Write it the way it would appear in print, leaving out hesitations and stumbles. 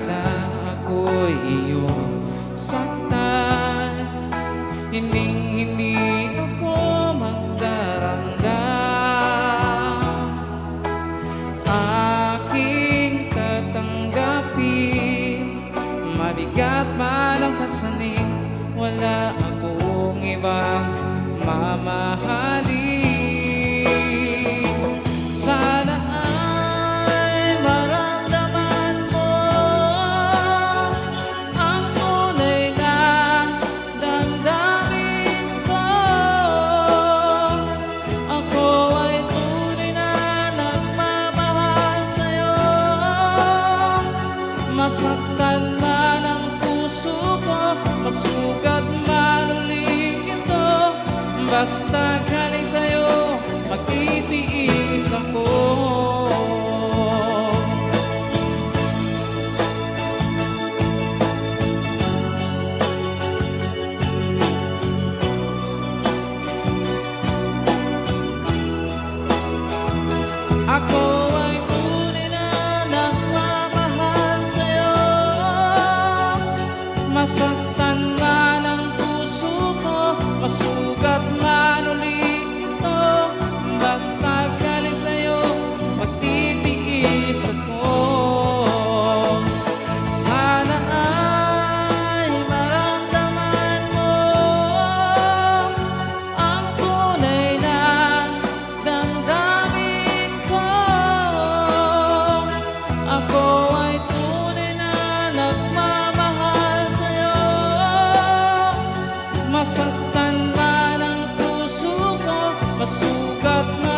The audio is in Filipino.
na ako'y iyong saktan, hindi ako magdaramdam. Aking tatanggapin, mabigat man ang pasanin, wala akong ibang mamahalin. Sana ay maramdaman mo ang tunay na damdamin ko. Ako ay tunay na nagmamahal sa'yo. Masaktan man ang puso ko, masugat man ulit ito, basta galing sa'yo, magtitiis ako. Ako ay tunay na nagmamahal sa'yo. Masaktan man ang puso ko, masugat man ulit ito, basta galing sa'yo, magtitiis ako. Sana ay maramdaman mo ang tunay na damdamin ko. Ako ay tunay na nagmamahal sa'yo. Masaktan man ang puso ko, masugat man